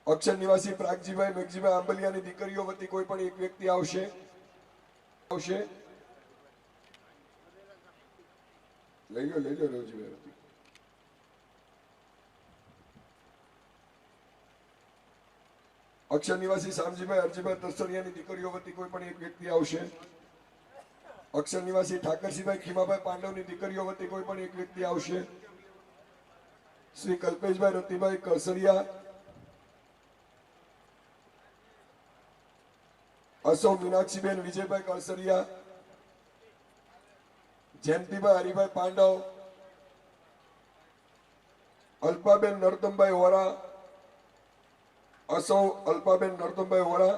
[SPEAKER 3] અક્ષર નિવાસી પ્રાગજીભાઈ મેઘજીભાઈ આંબલિયાની દીકરીઓ વતી કોઈ પણ એક વ્યક્તિ આવશે. લઈ લો રવજીભાઈ વતી. અક્ષર નિવાસી શામજીભાઈ અરજીભાઈ તરસડિયાની દીકરીઓ વતી કોઈ પણ એક વ્યક્તિ આવશે. અક્ષર નિવાસી ઠાકરસિંહભાઈ ખીમાભાઈ પાંડવની દીકરીઓ વતી કોઈ પણ એક વ્યક્તિ આવશે. શ્રી કલ્પેશભાઈ રતિભાઈ કળસરિયા, અશોક મીનાક્ષીબેન વિજયભાઈ કળસરિયા, જયંતિભાઈ હરિભાઈ પાંડવ, અલ્પાબેન નરોત્તમભાઈ વોરા, અસૌ અલ્પાબેન નરોત્તમભાઈ વોરા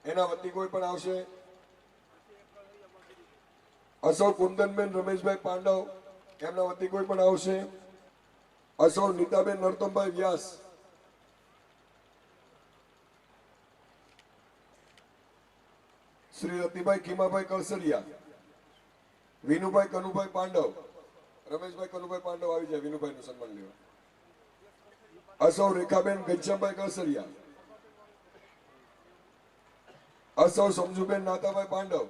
[SPEAKER 3] એના વતી કોઈ પણ આવશે. અસૌ કુંદનબેન રમેશભાઈ પાંડવ એમના વતી કોઈ પણ આવશે. અસૌ નીતાબેન નરોત્તમભાઈ વ્યાસ, શ્રી રતિભાઈ ખીમાભાઈ કળસરિયા, વિનુભાઈ કનુભાઈ પાંડવ, રમેશભાઈ કનુભાઈ પાંડવ આવી જાય વિનુભાઈ નું સન્માન લેવા. અસૌ રેખાબેન ઘનશ્યામભાઈ કળસરિયા, અસૌ સમજુબેન નાતાભાઈ પાંડવ,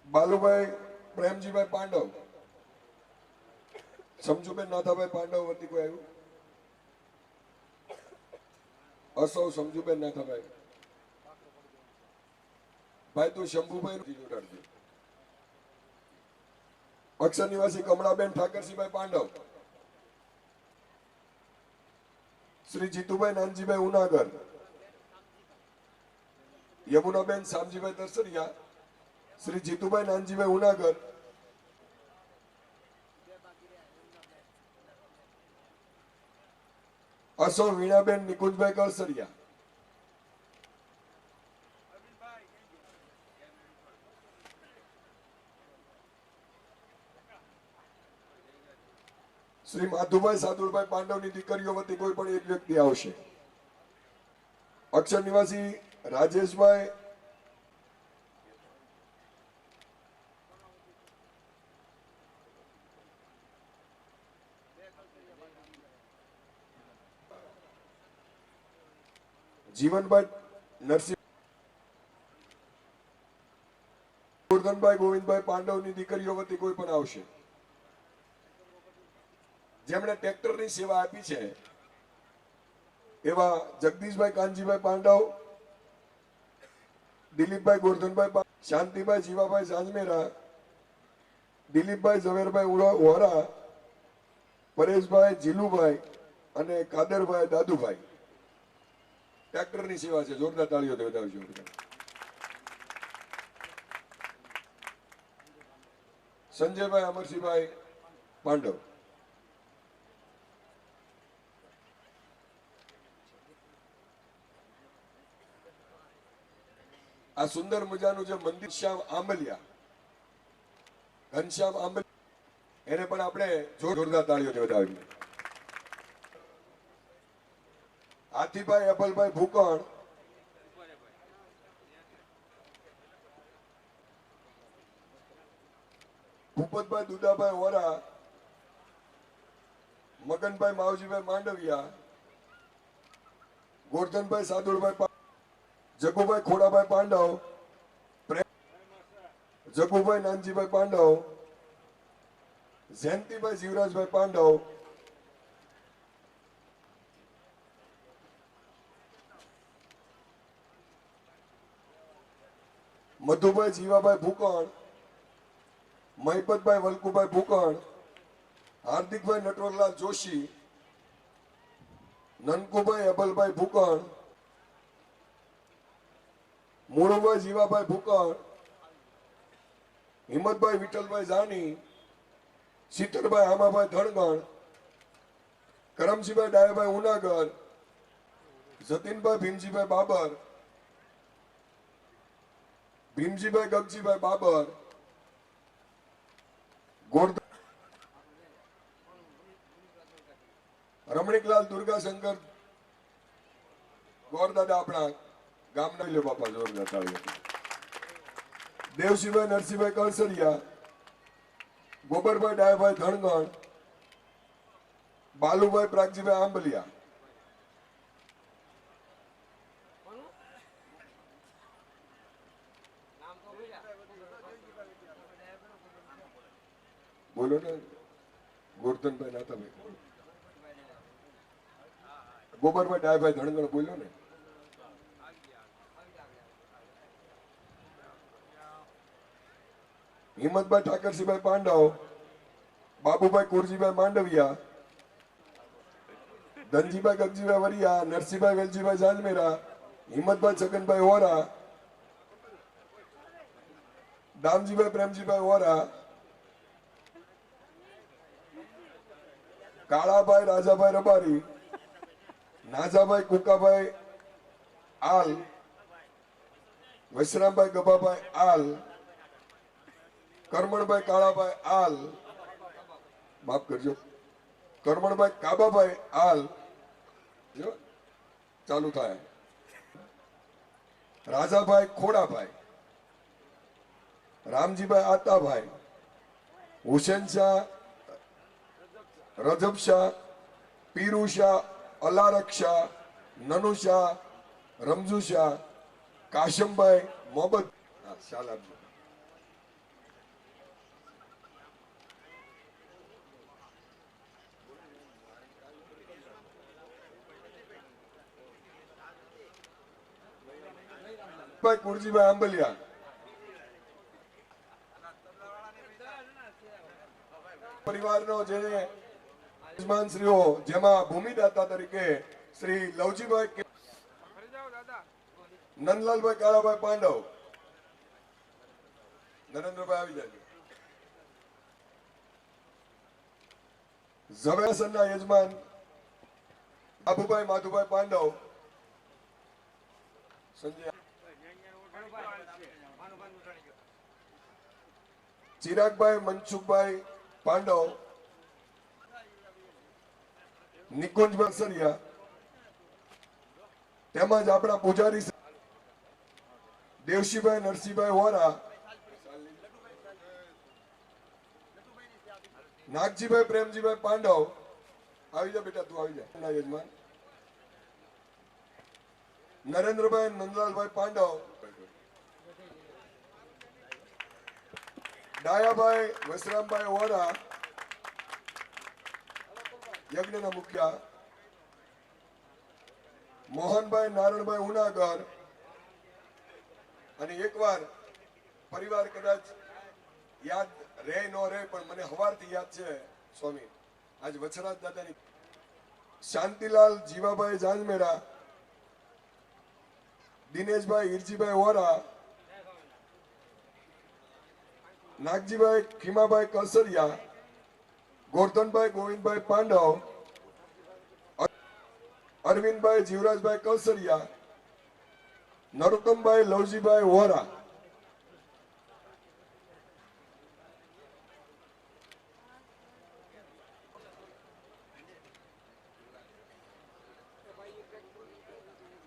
[SPEAKER 3] બાલુભાઈ પ્રેમજીભાઈ પાંડવ, સમજુબેન નાથાભાઈ પાંડવ વતી કોઈ આવ્યું? અસૌ સમજુબેન નાથાભાઈ. ભાઈ તું શંભુભાઈ જોડાડજો. અક્ષર નિવાસી કમળાબેન ઠાકરસિંહભાઈ પાંડવ, શ્રી જીતુભાઈ નાનજીભાઈ ઉનાગર, યમુનાબેન શામજીભાઈ દરસરિયા, શ્રી જીતુભાઈ નાનજીભાઈ ઉનાગર, અસૌ વીણાબેન નિકુંજભાઈ કળસરિયા, શ્રી માધુભાઈ સાદુરભાઈ પાંડવની દીકરીઓ વતી કોઈ પણ એક વ્યક્તિ આવશે. અક્ષર નિવાસી રાજેશભાઈ જીવનભાઈ નરસિંહ, ગોરધનભાઈ ગોવિંદભાઈ પાંડવની દીકરીઓ વતી કોઈ પણ આવશે. જેમણે ટ્રેક્ટરની સેવા આપી છે એવા જગદીશભાઈ કાનજીભાઈ પાંડવ, દિલીપભાઈ ગોરધનભાઈ, શાંતિભાઈ જીવાભાઈ ઝાંઝમેરા, દિલીપભાઈ ઝવેરભાઈ વોરા, પરેશભાઈ જીલુભાઈ અને કાદરભાઈ દાદુભાઈ. ટ્રેક્ટરની સેવા છે. જોરદાર તાળીઓથી વધાવજો. સંજયભાઈ અમરસિંહભાઈ પાંડવ, આ સુંદર મજાનું જે મંદિર શ્યામ આંબલિયા, ઘનશ્યામ આંબલિયા, એને પણ આપણે જોરદાર તાળીઓથી વધાવીએ. હાથીભાઈ અભલભાઈ ભૂકણ, ભૂપતભાઈ દુદાભાઈ વોરા, મગનભાઈ માવજીભાઈ માંડવિયા, ગોરધનભાઈ સાદુરભાઈ, જગુભાઈ ખોડાભાઈ પાંડવ, જગુભાઈ નાનજીભાઈ પાંડવ, જયંતિભાઈ જીવરાજભાઈ પાંડવ, મધુભાઈ જીવાભાઈ ભૂકણ, મહિપતભાઈ વલ્કુભાઈ ભૂકણ, હાર્દિકભાઈ નટવરલાલ જોશી, નનકુભાઈ અભલભાઈ ભૂકણ, મુળુભાઈ જીવાભાઈ ભૂકણ, હિંમતભાઈ વિઠ્ઠલભાઈ જાની, શીતળભાઈ હામાભાઈ ધણગણ, કરમસિંહભાઈ ડાયાભાઈ ઉનાગર, જતીનભાઈ ભીમજીભાઈ બાબર, ભીમજીભાઈ ગગજીભાઈ બાબર, રમણીકલાલ દુર્ગાશંકર ગોરદાદા આપણા ગામના લે બાપા જોરદાર તાળીઓ. દેવસિંહભાઈ નરસિંહભાઈ કળસરિયા, ગોબરભાઈ ડાયાભાઈ ધણગણ, બાલુભાઈ પ્રાગજીભાઈ આંબલિયા, બોલો ને, ગોરધનભાઈ નાથાભાઈ, ગોબરભાઈ ડાયભાઈ ધણગણ, બોલો ને. હિંમતભાઈ ઠાકરસિંહભાઈ પાંડવ, બાબુભાઈ કુરજીભાઈ માંડવિયા, ધનજીભાઈ ગગજીભાઈ વરિયા, નરસિંહભાઈ વેલજીભાઈ જાજમેરા, હિંમતભાઈ છગનભાઈ વોરા, દામજીભાઈ પ્રેમજીભાઈ વોરા, કાળાભાઈ રાજાભાઈ રબારી, નાજાભાઈ કુકાભાઈ આલ, વૈશ્રામભાઈ ગભાભાઈ આલ, કરમણભાઈ કાળાભાઈ આલ, માફ કરજો, કરમણભાઈ કાબાભાઈ આલ, જો ચાલુ થાય, રાજાભાઈ ખોડાભાઈ, રામજીભાઈ આતાભાઈ, હુસેન શાહ, રજબ શાહ, પીરુ શાહ, અલારક શાહ, નનુ શાહ, રમજુ શાહ, કાશમભાઈ મોહમ્મદ શાહ આપજો. કુરજીભાઈ આંબલિયા, પરિવારનો જે યજમાનશ્રીઓ, જેમાં ભૂમિદાતા તરીકે શ્રી લવજીભાઈ, નંદલાલભાઈ કાળાભાઈ પાંડવ, નરેન્દ્રભાઈ આવી જાય, ઝવેરસનના યજમાન બાબુભાઈ માધુભાઈ પાંડવ, સંજય, ચિરાગભાઈ મનસુખભાઈ પાંડવ, નિકુંજભાઈ સરિયા, તેમજ આપણા પૂજારી દેવશીભાઈ નરસિંહભાઈ વોરા, નાગજીભાઈ પ્રેમજીભાઈ પાંડવ, આવી જા બેટા, તું આવી જા, યજમાન નરેન્દ્રભાઈ નંદલાલભાઈ પાંડવ, ડાયાભાઈ વસરામભાઈ વોરા, યજ્ઞના મુખ્ય મોહનભાઈ નારણભાઈ ઉનાગર. અને એકવાર પરિવાર કદાચ યાદ રહે ન રહે, પણ મને હવારથી યાદ છે સ્વામી, આજ વછરાજ દાદાની, શાંતિલાલ જીવાભાઈ જાંજમેરા, દિનેશભાઈ હિરજીભાઈ વોરા, નાગજીભાઈ ખીમાભાઈ કલસરિયા, ગોરધનભાઈ ગોવિંદભાઈ પાંડવ, અરવિંદભાઈ જીવરાજભાઈ કલસરિયા, નરોત્તમભાઈ લવજીભાઈ વોરા.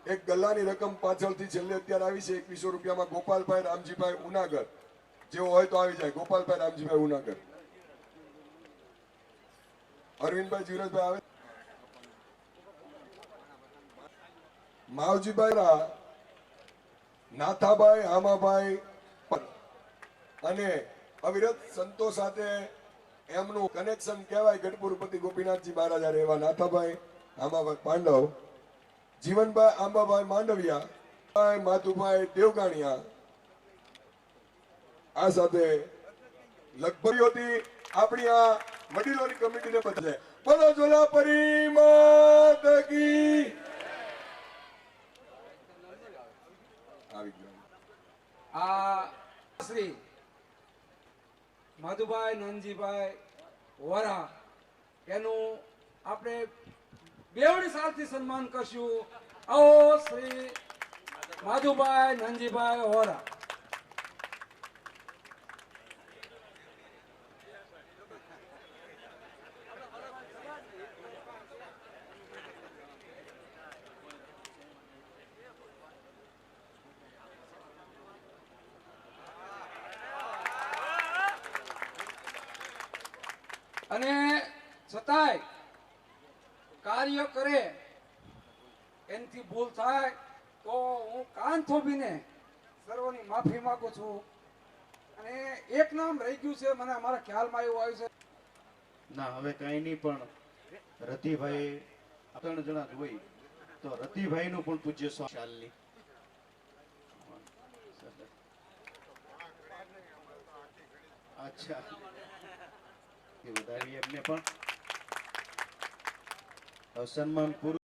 [SPEAKER 3] એક ગલ્લાની રકમ પાછળથી છેલ્લે અત્યારે આવી છે 2100 રૂપિયામાં ગોપાલભાઈ રામજીભાઈ ઉનાગર, જેવો હોય તો આવી જાય. ગોપાલભાઈ રામજીભાઈ ઉનાગર, અરવિંદભાઈ જીવરાજભાઈ આવે, માવજીભાઈ, નાથાભાઈ હામાભાઈ, અને અવિરત સંતો સાથે એમનું કનેક્શન કહેવાય. ગઢપુરપતિ ગોપીનાથજી મહારાજ એવા નાથાભાઈ હામાભાઈ પાંડવ, જીવનભાઈ આંબાભાઈ માંડવિયા, માધુભાઈ દેવગાણિયા, આ સાથે લગભગ આપણી આ વડીલોની કમિટીને બદલે બોલો જોલા પરિમાત કી.
[SPEAKER 5] આ શ્રી માધુભાઈ નંદજીભાઈ વોરા, એનું આપણે બેવડી સાલથી સન્માન કરશું. આવો શ્રી માધુભાઈ નંદજીભાઈ વોરા. અને છતાંય કાર્ય કરે એનાથી ભૂલ થાય તો હું કાન થોભીને સર્વની માફી માંગુ છું. અને એક નામ રહી ગયું છે, મને અમારા ખ્યાલમાં એવું આવ્યું છે,
[SPEAKER 7] ના હવે કાંઈ નહીં, પણ રતિભાઈ 3 જણા જ હોય તો રતિભાઈ નું પણ પૂજ્ય શાલની અચ્છા એ વધારી એમને પણ સન્માન પૂરું